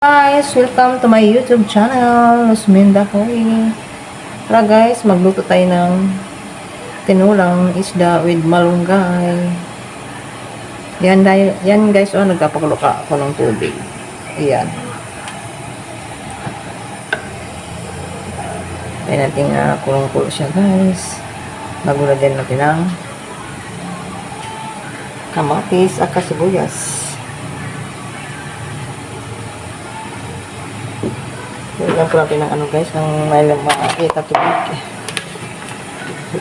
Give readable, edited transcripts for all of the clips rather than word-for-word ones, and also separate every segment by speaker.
Speaker 1: Guys, welcome to my YouTube channel, Luzminda Hoy. Tara guys, magluto tayo ng tinulang isda with malunggay. Yan guys, nagpapakulo ako ng tubig. Ayan. Tayo natin kulong-kulo siya guys. Magulagyan natin ng kamatis at sibuyas. Lagyan po natin ng guys, ng may makakita tubig.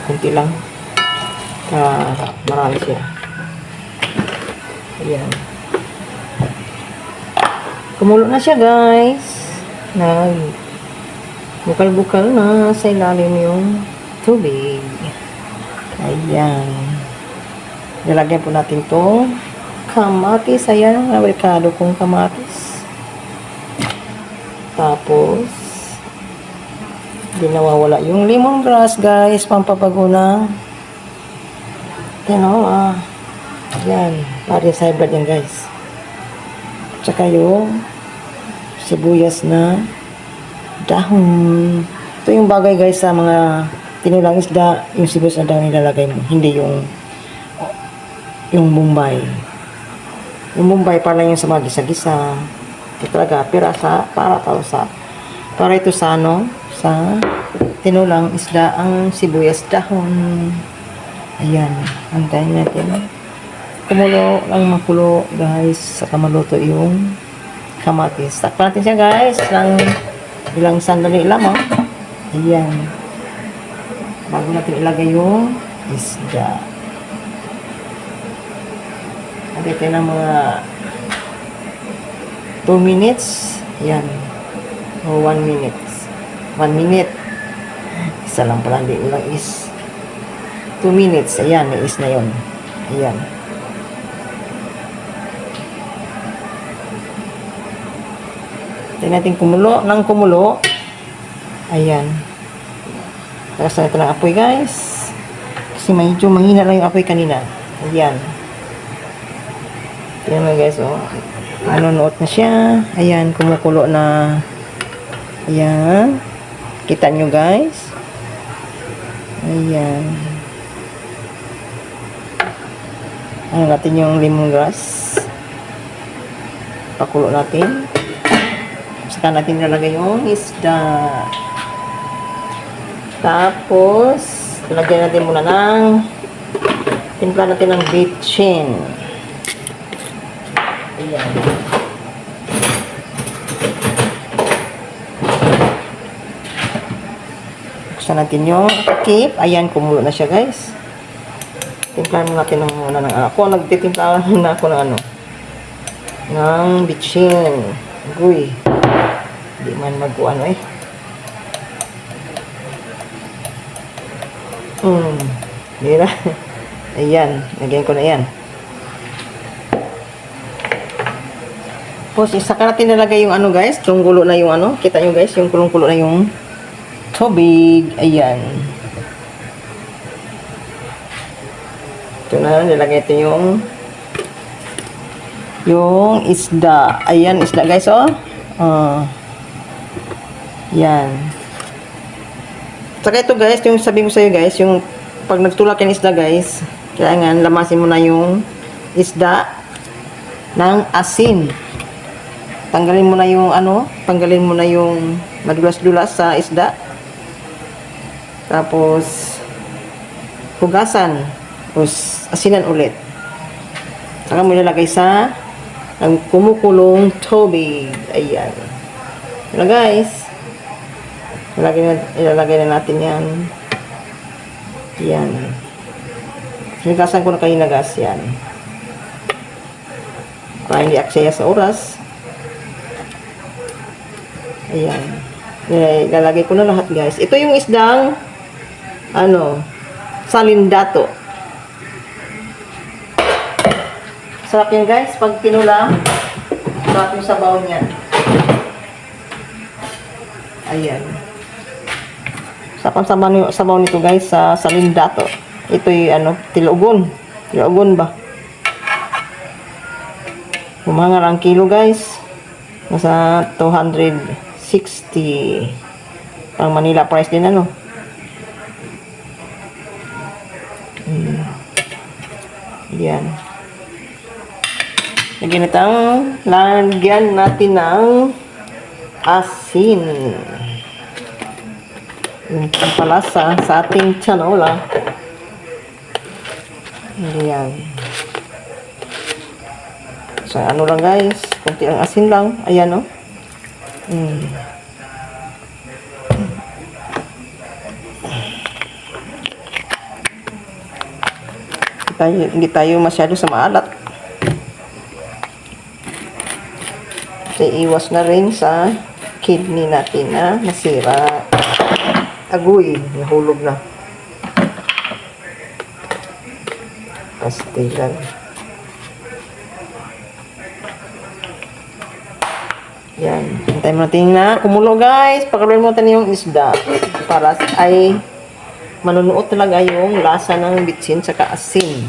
Speaker 1: Kunti lang. Marami siya. Ayan. Kumulo na siya guys. Bukal-bukal na sa ilalim yung tubig. Ayan. Nilagyan po natin to kamatis. Ayan, abrekado kong kamatis. Tapos, hindi nawawala yung lemongrass, guys. Pampabago na tinola. Yan. Para sa hybrid yan, guys. Tsaka yung sibuyas na dahon. Ito yung bagay, guys, sa mga tinulang isda. Yung sibuyas na dahon nilalagay mo. Hindi yung Bombay. Yung Bombay, para lang yung sa mga gisa-gisa. Ito talaga, para ito sa sa tinulang isda ang sibuyas dahon. Ayan, antayin natin. Kumulo lang makulo guys, saka maluto yung kamatis. Takpan natin siya guys, ilang sandali lamang. Ayan. Bago natin ilagay yung isda. Natin ng mga 2 minutes. Ayan. O 1 minute. 1 minute. Isa lang pala. Hindi ulang is 2 minutes. Ayan. May is na yun. Ayan. Tignan natin kumulo. Nang kumulo. Ayan. Tagasan natin ang apoy guys. Kasi medyo mahina lang yung apoy kanina. Ayan. Tignan mo guys. Oh. Nuot na siya. Ayan, kumukulo na. Ayan. Kita nyo guys. Ayan. Ano natin yung lemongrass. Pakulo natin. Saka natin nalagay yung isda. Tapos, lagyan natin muna ng timpla natin ng bitchin. Ayan. Buksan natin yung takip. Ayan, kumulo na siya guys. Timplahan natin muna ng ako. Nagtitimplahan na ako ng ng bitchin. Guy. Hindi man mag-ano eh. Mira. Ayan. Lagyan ko na yan. Tapos, saka natin nalagay yung guys, kulong-kulo na yung kita nyo guys, yung kulong-kulo na yung tubig. Ayan. Ito na, nilagay ito yung isda. Ayan, isda guys, oh. Yan. Saka ito guys, yung sabi ko sa'yo guys, yung pag nagtulak yung isda guys, kailangan lamasin mo na yung isda ng asin. Tanggalin mo na yung madulas-dulas sa isda. Tapos hugasan. Tapos asinan ulit. Saka mo ilalagay sa ang kumukulong tubig. Ayan. Yan guys. Ilalagay na natin yan. Yan. Higasan ko na kayo na gas yan. Para hindi aksaya sa oras. Ayan. Ilalagay ko na lahat guys. Ito yung isdang salindato. Sarap yan guys. Pag tinula, sarap yung sabaw niyan. Ayan. Sarap ang sabaw nito guys sa salindato. Ito yung tilugon. Tilugon ba? Umangal ang kilo guys. Nasa 260. Pang Manila price din ano. Yan. Lagyan natin ng asin. Yung pampalasa sa ating tinola. Yan. So, ano lang guys, kunti ang asin lang. Ayan, oh. Hindi tayo masyado sa maalat. Kasi iwas na rin sa kidney natin na nasira. Agoy, nahulog na. Pastilan. Yan. Hintayin mo natin na kumulo guys. Pakaluin mo natin yung isda. Para ay manunuot talaga yung lasa ng bitsin saka asin.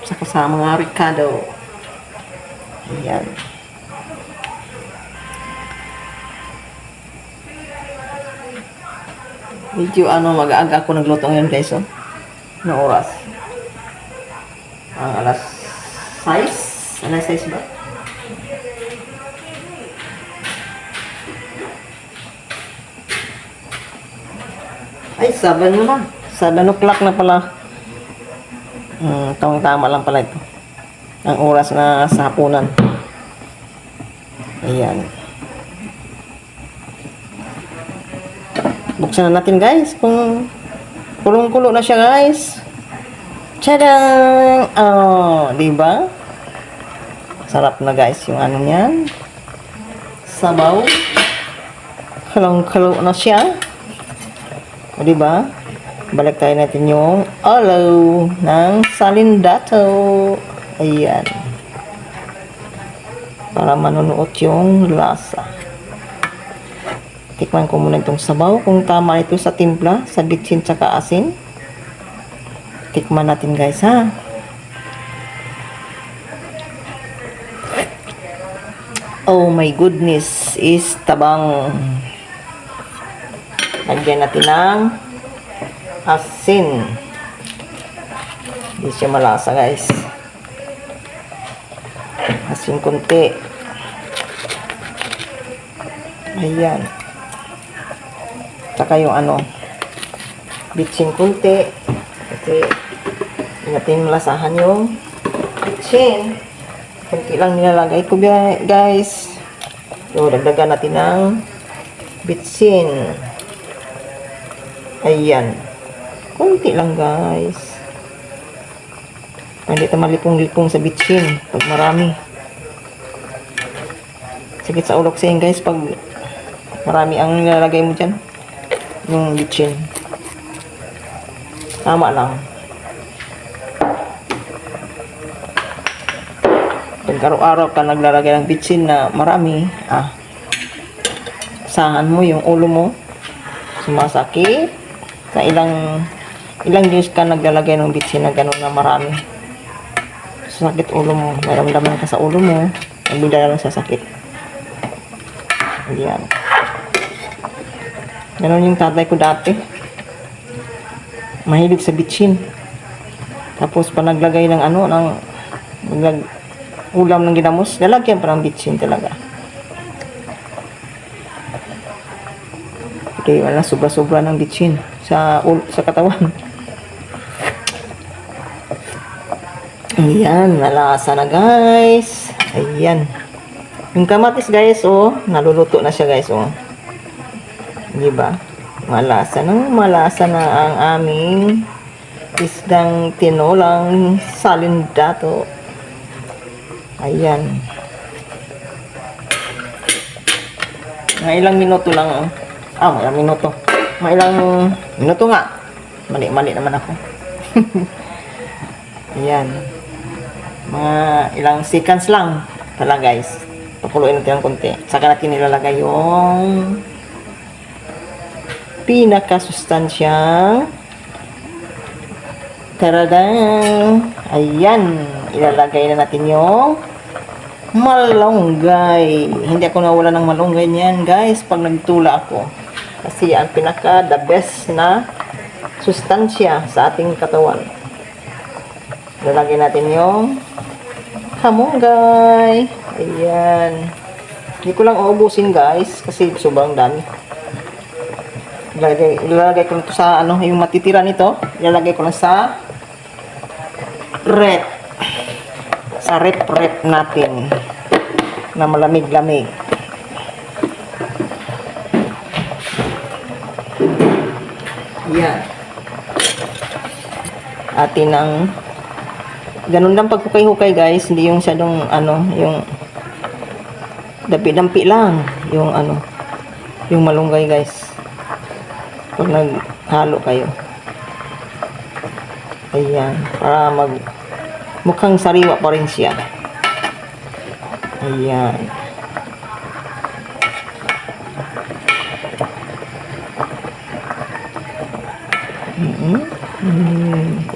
Speaker 1: Saka sa mga ricado. Ayan. Medyo mag-aaga ako nagluto ngayon guys, oh. Na oras. Alas 6? Alas 6 ba? Ay, 7 na. 7 o'clock na pala. Tama lang pala ito. Ang oras na sa hapunan. Ayan. Buksan na natin guys. Kung kulong-kulo na siya guys. Tadang! Oh, diba? Sarap na guys yung ano niyan. Sabaw. Kulong-kulo na siya. O, diba? Balik tayo natin yung alaw ng salindato. Ayan. Para manunuot yung lasa. Tikman ko muna itong sabaw. Kung tama ito sa timpla, sa bitsin tsaka asin. Tikman natin guys, ha? Oh my goodness. Is tabang. Lagyan natin ng asin. Hindi siya malasa guys. Asin konti. Ayan. Saka yung bitsin konti. Kasi natin malasahan yung bitsin. Konti lang nilalagay ko guys. So, dagdagan natin ng bitsin. Ayan. Kunti lang guys. Hindi ito malipong-lipong sa bitsin pag marami. Sakit sa ulo kasi guys pag marami ang nilalagay mo dyan. Yung bitsin. Tama lang. Pag araw-araw ka naglalagay ng bitsin na marami, sahan mo yung ulo mo. Sumasakit. Sa ilang days ka naglalagay ng bitsin na gano'n na marami. Sakit ulo mo. Maramdaman ka sa ulo mo. Nagbigla lang sa sakit. Ayan. Gano'n yung tatay ko dati. Mahilig sa bitsin. Tapos pa naglagay ng ulam ng ginamos, lalagyan pa ng bitsin talaga. Okay, wala sobra-sobra ng bitsin sa katawan. Ayan, nalasa na guys. Ayan. Yung kamatis guys, oh, naluluto na siya guys, oh. Diba? Malasa na ang aming isdang tinolang salindato. Ayan. Mga ilang minuto lang, oh. Mga minuto. Mga ilang minuto nga. Mali naman ako. Ayan. Mga ilang seconds lang pala guys. Pakuluin natin ng konti. Saka natin nilalagay yung pinakasustansyang taradang. Ayan. Ilalagay na natin yung malunggay. Hindi ako nawala ng malunggay niyan, guys, pag nagtula ako. Kasi ang pinaka the best na sustansya sa ating katawan. Lalagyan natin yung kamunggay. Ayan. Hindi ko lang uubusin, guys, kasi sobrang dami. Ilalagay ko lang ito sa ano, yung matitira nito. Ilalagay ko lang sa rep. Sa rep natin na malamig-lamig. Yan. Atin ang ganun lang pagkukay-hukay, guys. Hindi yung masyadong ano, yung dampi-dampi lang yung ano, yung malunggay, guys. Pag naghalo kayo. Ayan, para mukhang sariwa pa rin siya. Ayan.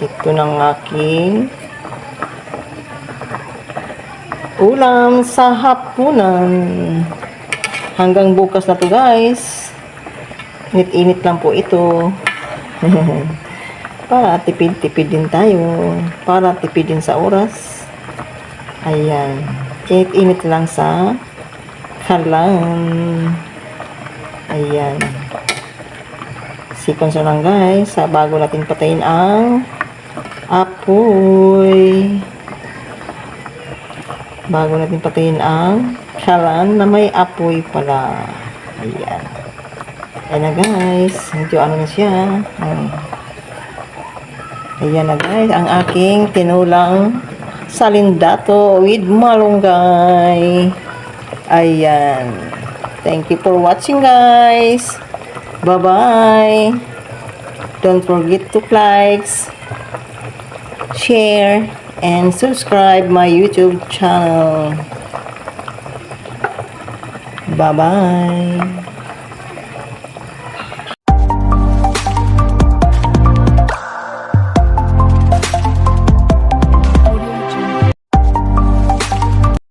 Speaker 1: Ito ng aking ulam sa hapunan. Hanggang bukas na to, guys. Init-init lang po ito. Para tipid-tipid din tayo. Para tipid din sa oras. Ayan. Init-init lang sa kalan. Ayan. Seconds na lang, guys. Bago natin patayin ang apoy. Bago natin patayin ang kalan na may apoy pala. Ayan. Ayan na, guys. Medyo ano na siya. Ayan na, guys. Ang aking tinulang salindato with malunggay. Ayan. Thank you for watching, guys. Bye-bye. Don't forget to like, share, and subscribe my YouTube channel. Bye-bye.